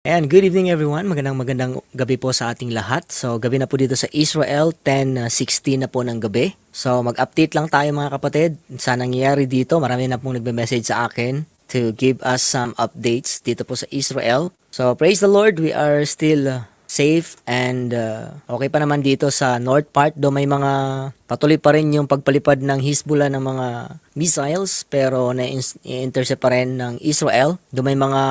And good evening everyone. Magandang gabi po sa ating lahat. So gabi na po dito sa Israel, 10:16 na po ng gabi. So mag-update lang tayo mga kapatid sa nangyayari dito. Marami na pong nagme-message sa akin to give us some updates dito po sa Israel. So praise the Lord, we are still safe and okay pa naman dito sa north part. Do may mga patuloy pa rin yung pagpalipad ng Hezbollah ng mga missiles pero na-intercept pa rin ng Israel. Do may mga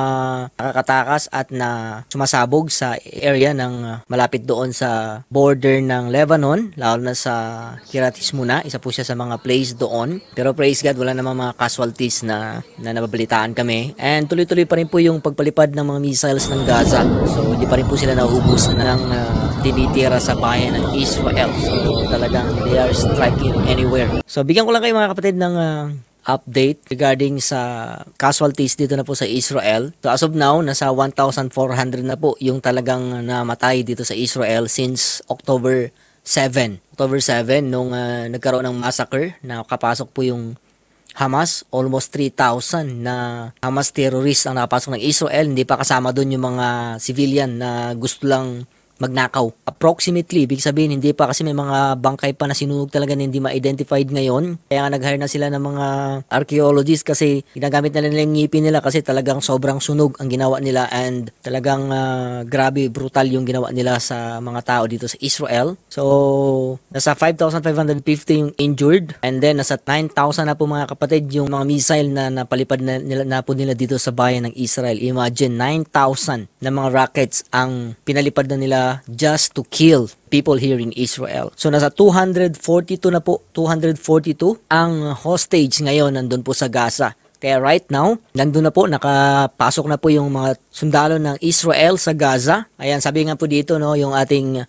nakakatakas at na sumasabog sa area ng malapit doon sa border ng Lebanon, lalo na sa Kiryat Shmona. Isa po siya sa mga place doon. Pero praise God, wala namang mga casualties na nababalitaan kami. And tuloy-tuloy pa rin po yung pagpalipad ng mga missiles ng Gaza. So hindi pa rin po sila naubos ng tinitira sa bayan ng Israel. So talagang they are striking anywhere. So bigyan ko lang kayo mga kapatid ng update regarding sa casualties dito na po sa Israel. So as of now, nasa 1,400 na po yung talagang namatay dito sa Israel since October 7. October 7 nung nagkaroon ng massacre na kapasok po yung Hamas. Almost 3,000 na Hamas terrorists ang nakapasok ng Israel. Hindi pa kasama doon yung mga civilian na gusto lang magnakaw. Approximately, ibig sabihin, hindi pa kasi may mga bangkay pa na sinunog talaga na hindi ma-identified ngayon. Kaya nga nag-hire na sila ng mga archaeologists kasi ginagamit na nila yung ngipin nila kasi talagang sobrang sunog ang ginawa nila and talagang grabe, brutal yung ginawa nila sa mga tao dito sa Israel. So, nasa 5,550 yung injured and then nasa 9,000 na po mga kapatid yung mga missile na napalipad na po nila dito sa bayan ng Israel. Imagine, 9,000 na mga rockets ang pinalipad na nila just to kill people here in Israel. So nasa 242 na po, 242 ang hostage ngayon nandun po sa Gaza. Kaya right now, nandun na po, nakapasok na po yung mga sundalo ng Israel sa Gaza. Ayan, sabi nga po dito, no, yung ating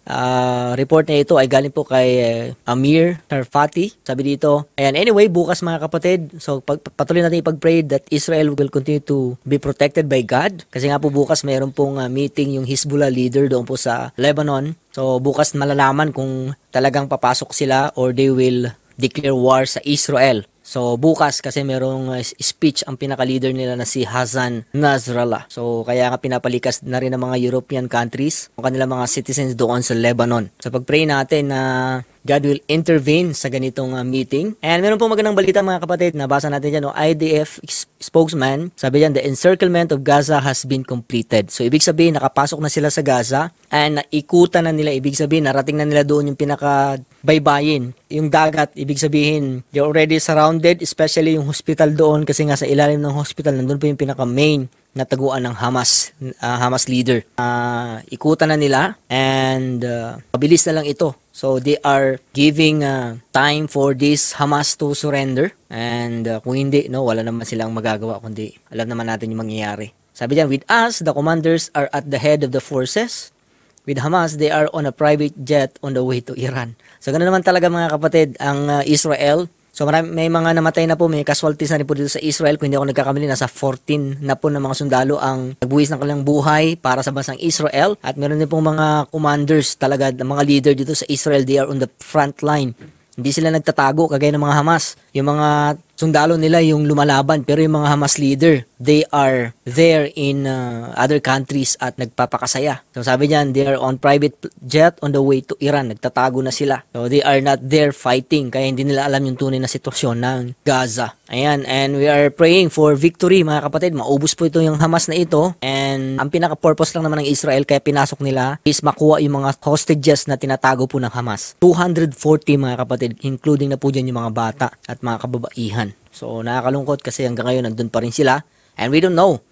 report na ito ay galing po kay Amir Tarfati. Sabi dito, ayan, anyway, bukas mga kapatid, so patuloy natin ipag-pray that Israel will continue to be protected by God. Kasi nga po bukas mayroon pong meeting yung Hezbollah leader doon po sa Lebanon. So bukas malalaman kung talagang papasok sila or they will declare war sa Israel. So bukas kasi merong speech ang pinaka-leader nila na si Hassan Nasrallah. So kaya nga pinapalikas na rin ng mga European countries ang kanilang mga citizens doon sa Lebanon. So pag-pray natin na God will intervene sa ganitong meeting. And meron pong magandang balita mga kapatid, nabasa natin dyan, no? IDF spokesman, sabi dyan, the encirclement of Gaza has been completed. So ibig sabihin, nakapasok na sila sa Gaza and naikutan na nila, ibig sabihin, narating na nila doon yung pinaka-baybayin. Yung dagat, ibig sabihin, they're already surrounded, especially yung hospital doon kasi nga sa ilalim ng hospital, nandun po yung pinaka-main na taguan ng Hamas leader. Ikutan na nila and mabilis na lang ito. So they are giving time for this Hamas to surrender and kung hindi, no, wala naman silang magagawa kundi alam naman natin yung mangyayari. Sabi diyan, with us, the commanders are at the head of the forces. With Hamas, they are on a private jet on the way to Iran. So ganoon naman talaga mga kapatid ang Israel. So may mga namatay na po, may casualties na rin po dito sa Israel. Kung hindi ako nagkakamali, nasa 14 na po ng mga sundalo ang nagbuwis ng kanilang buhay para sa bansang Israel. At meron din pong mga commanders talaga, mga leader dito sa Israel, they are on the front line. Hindi sila nagtatago kagaya ng mga Hamas. Yung mga sundalo nila yung lumalaban, pero yung mga Hamas leader, they are there in other countries at nagpapakasaya. So sabi niyan, they are on private jet on the way to Iran. Nagtatago na sila. So they are not there fighting, kaya hindi nila alam yung tunay na sitwasyon ng Gaza. Ayan, and we are praying for victory mga kapatid. Maubos po ito yung Hamas na ito. And ang pinaka-purpose lang naman ng Israel kaya pinasok nila is makuha yung mga hostages na tinatago po ng Hamas. 240 mga kapatid, including na po dyan yung mga bata at mga kababaihan. So nakakalungkot kasi hanggang ngayon nandun pa rin sila and we don't know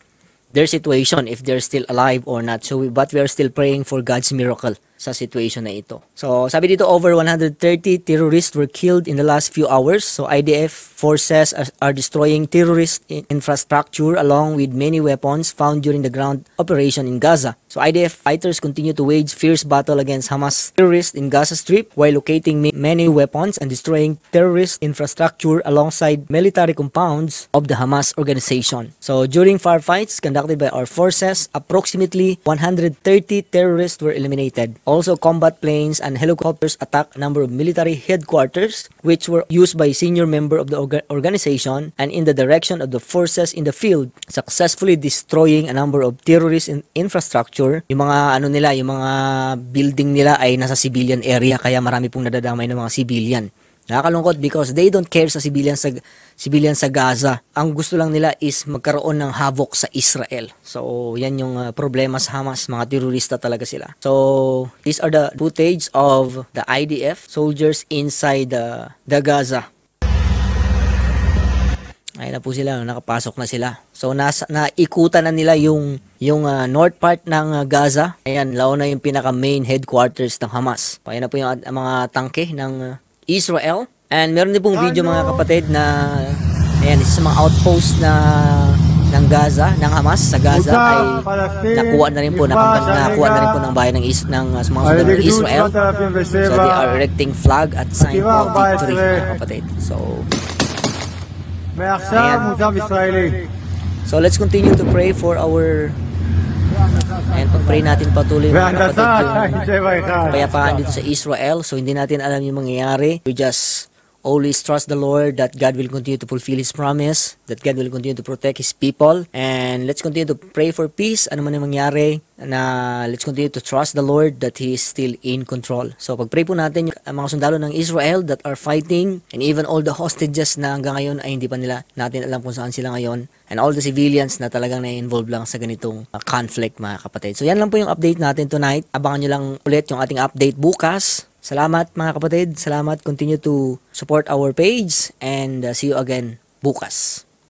their situation if they're still alive or not. So but we are still praying for God's miracle sa situation na ito. So sabi dito, over 130 terrorists were killed in the last few hours. So IDF forces are destroying terrorist infrastructure along with many weapons found during the ground operation in Gaza. So IDF fighters continue to wage fierce battle against Hamas terrorists in Gaza Strip while locating many weapons and destroying terrorist infrastructure alongside military compounds of the Hamas organization. So during firefights conducted by our forces, approximately 130 terrorists were eliminated. Also, combat planes and helicopters attacked a number of military headquarters which were used by senior member of the organization and in the direction of the forces in the field, successfully destroying a number of terrorist infrastructure. Yung mga yung mga building nila ay nasa civilian area kaya marami pong nadadamay ng mga civilian. Nakakalungkot because they don't care sa civilian sa Gaza. Ang gusto lang nila is magkaroon ng havoc sa Israel. So, yan yung problema sa Hamas. Mga terorista talaga sila. So, these are the footage of the IDF soldiers inside the Gaza. Ayun na po sila, nakapasok na sila. So, naikutan na nila yung north part ng Gaza. Ayan, laon na yung pinaka main headquarters ng Hamas. Ayan na po yung mga tangke ng Israel. And meron din pong video mga kapatid na ayan, isa sa mga outpost ng Gaza, ng Hamas sa Gaza ay nakuha na rin po ng bayan ng mga sundalo ng Israel. So they are erecting flag at sign of victory mga kapatid. So ayan. So let's continue to pray for our and pag-pray natin patuloy mga kapatid yung kapayapaan dito sa Israel. So hindi natin alam yung mangyayari. We just always trust the Lord that God will continue to fulfill His promise, that God will continue to protect His people, and let's continue to pray for peace. Ano man yung mangyari, let's continue to trust the Lord that He is still in control. So pag-pray po natin yung mga sundalo ng Israel that are fighting, and even all the hostages na hanggang ngayon ay hindi pa natin alam kung saan sila ngayon, and all the civilians na talagang na-involve lang sa ganitong conflict mga kapatid. So yan lang po yung update natin tonight. Abangan nyo lang ulit yung ating update bukas. Salamat mga kapatid. Salamat. Continue to support our page and see you again bukas.